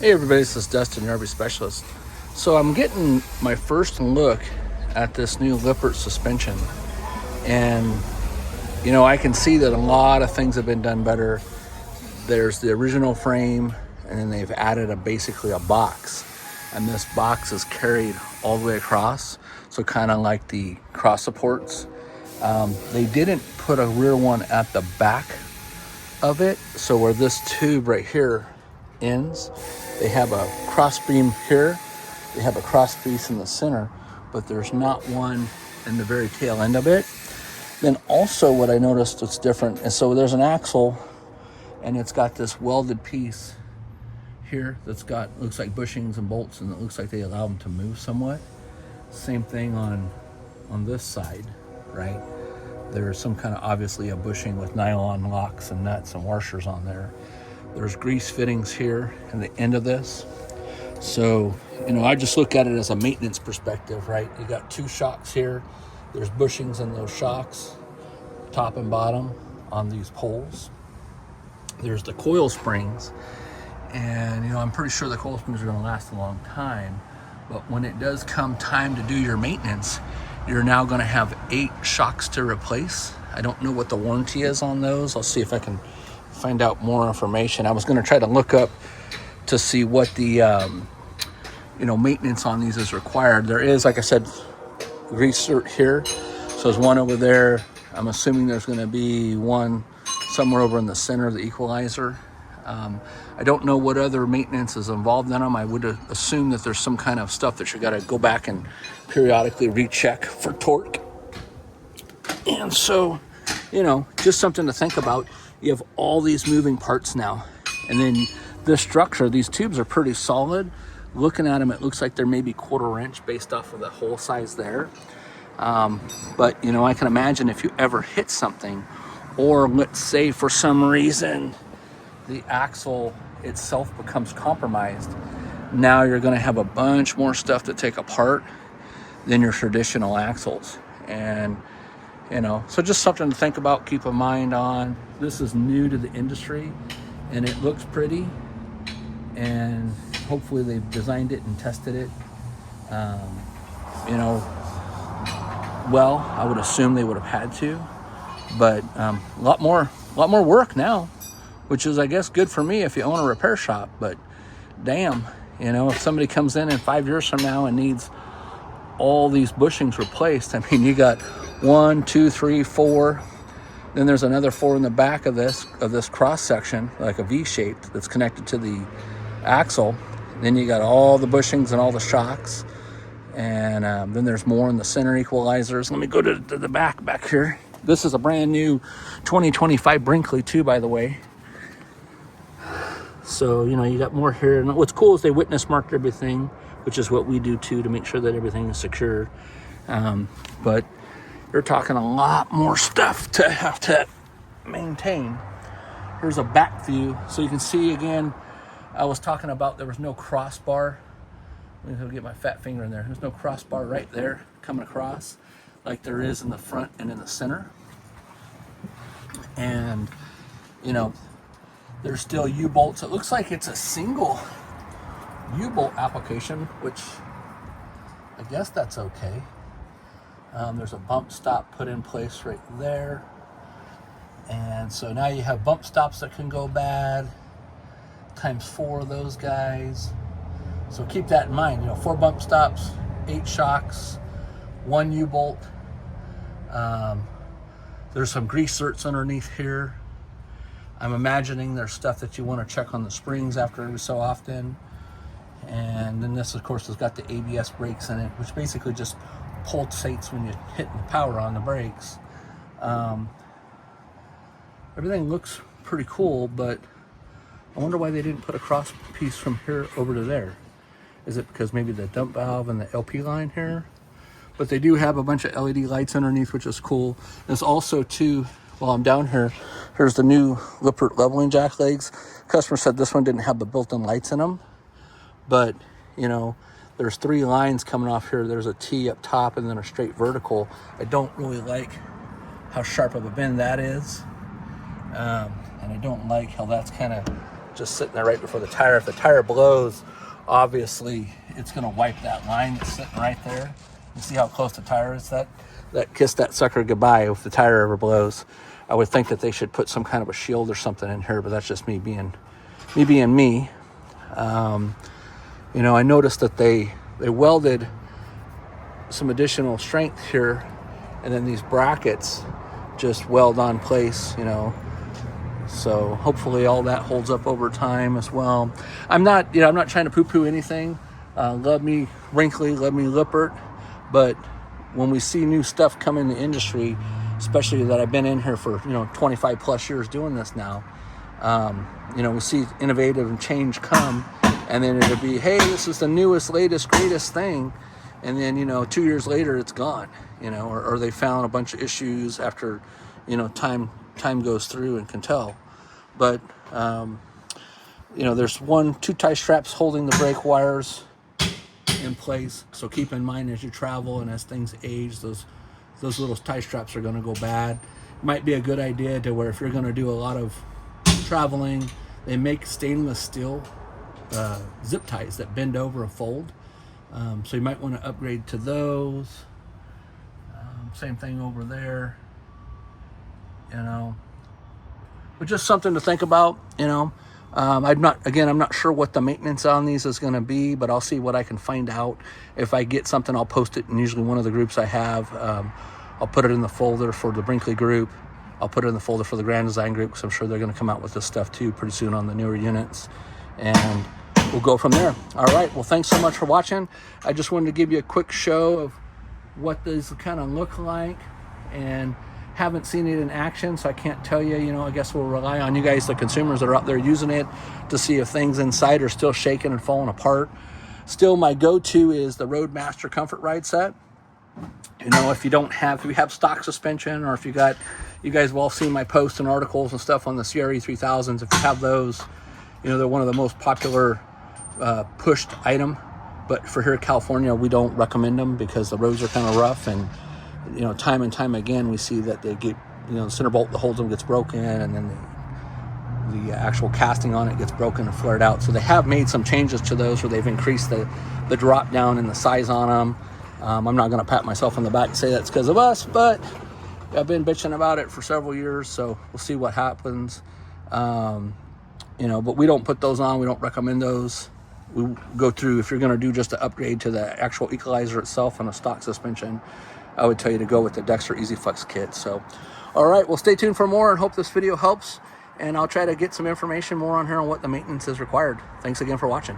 Hey everybody, this is Dustin, your RV specialist. So I'm getting my first look at this new Lippert suspension, and I can see that a lot of things have been done better. There's the original frame, and then they've added basically a box, and this box is carried all the way across, so kind of like the cross supports. They didn't put a rear one at the back of it, so where this tube right here ends, they have a cross beam here, they have a cross piece in the center, but there's not one in the very tail end of it. Then also what I noticed that's different is, so there's an axle and it's got this welded piece here that's got, looks like bushings and bolts, and it looks like they allow them to move somewhat. Same thing on this side, right? There's some kind of, obviously, a bushing with nylon locks and nuts and washers on there. There's grease fittings here in the end of this. So, I just look at it as a maintenance perspective, right? You got two shocks here. There's bushings in those shocks, top and bottom, on these poles. There's the coil springs. And, I'm pretty sure the coil springs are going to last a long time. But when it does come time to do your maintenance, you're now going to have 8 shocks to replace. I don't know what the warranty is on those. I'll see if I can find out more information. I was going to try to look up to see what the maintenance on these is required. There is, like I said, grease cert here. So there's one over there. I'm assuming there's going to be one somewhere over in the center of the equalizer. I don't know what other maintenance is involved in them. I would assume that there's some kind of stuff that you got to go back and periodically recheck for torque. And so, just something to think about. You have all these moving parts now. And then this structure, these tubes are pretty solid. Looking at them, it looks like they're maybe 1/4 inch based off of the hole size there. But, I can imagine if you ever hit something, or let's say for some reason the axle itself becomes compromised, now you're going to have a bunch more stuff to take apart than your traditional axles. And so just something to think about, keep in mind on. This is new to the industry, and it looks pretty, and hopefully they've designed it and tested it. Well, I would assume they would have had to, but a lot more work now, which is, I guess, good for me if you own a repair shop. But damn, if somebody comes in 5 years from now and needs all these bushings replaced, I mean, you got 1, 2, 3, 4. Then there's another 4 in the back of this cross section, like a V shape that's connected to the axle. Then you got all the bushings and all the shocks, and then there's more in the center equalizers. Let me go to the back here. This is a brand new 2025 Brinkley too, by the way. So you got more here. And what's cool is they witness marked everything, which is what we do too, to make sure that everything is secure. But you're talking a lot more stuff to have to maintain. Here's a back view, so you can see again. I was talking about there was no crossbar. Let me get my fat finger in there. There's no crossbar right there coming across like there is in the front and in the center. And there's still U-bolts. It looks like it's a single U-bolt application, which I guess that's okay. There's a bump stop put in place right there. And so now you have bump stops that can go bad, times 4 of those guys. So keep that in mind. 4 bump stops, 8 shocks, 1 U-bolt. There's some grease certs underneath here. I'm imagining there's stuff that you want to check on the springs after every so often. And then this, of course, has got the ABS brakes in it, which basically just pulsates when you hit the power on the brakes. Everything looks pretty cool, but I wonder why they didn't put a cross piece from here over to there. Is it because maybe the dump valve and the LP line here? But they do have a bunch of LED lights underneath, which is cool. There's also too, while I'm down here, here's the new Lippert leveling jack legs. Customer said this one didn't have the built-in lights in them, but there's 3 lines coming off here. There's a T up top and then a straight vertical. I don't really like how sharp of a bend that is. And I don't like how that's kind of just sitting there right before the tire. If the tire blows, obviously it's going to wipe that line that's sitting right there. You see how close the tire is? That kissed that sucker goodbye if the tire ever blows. I would think that they should put some kind of a shield or something in here, but that's just me being me. You know, I noticed that they welded some additional strength here, and then these brackets just weld on place, you know. So hopefully all that holds up over time as well. I'm not trying to poo-poo anything. Love me Brinkley, love me Lippert, but when we see new stuff come in the industry, especially that I've been in here for 25 plus years doing this now, we see innovative and change come, and then it'll be, hey, this is the newest, latest, greatest thing, and then 2 years later it's gone, or they found a bunch of issues after time goes through and can tell. But there's two tie straps holding the brake wires in place, so keep in mind as you travel and as things age, those little tie straps are going to go bad. Might be a good idea to where if you're going to do a lot of traveling, they make stainless steel zip ties that bend over and fold, so you might want to upgrade to those. Same thing over there, but just something to think about. I'm not sure what the maintenance on these is going to be, but I'll see what I can find out. If I get something, I'll post it in usually one of the groups I have. I'll put it in the folder for the Brinkley group. I'll put it in the folder for the Grand Design group, because I'm sure they're going to come out with this stuff too pretty soon on the newer units, and we'll go from there. All right, well, thanks so much for watching. I just wanted to give you a quick show of what these kind of look like, and haven't seen it in action, so I can't tell you. I guess we'll rely on you guys, the consumers that are out there using it, to see if things inside are still shaking and falling apart. Still, my go-to is the Roadmaster Comfort Ride set. If you have stock suspension, or if you guys have all seen my posts and articles and stuff on the CRE 3000s. If you have those, they're one of the most popular pushed item. But for here in California, we don't recommend them because the roads are kind of rough, and time and time again, we see that they get, the center bolt that holds them gets broken, and then the actual casting on it gets broken and flared out. So they have made some changes to those, where they've increased the drop down and the size on them. I'm not going to pat myself on the back and say that's because of us, but I've been bitching about it for several years, so we'll see what happens. But we don't put those on. We don't recommend those. We go through, if you're going to do just an upgrade to the actual equalizer itself and a stock suspension, I would tell you to go with the Dexter EasyFlex kit. So, all right, well, stay tuned for more, and hope this video helps, and I'll try to get some information more on here on what the maintenance is required. Thanks again for watching.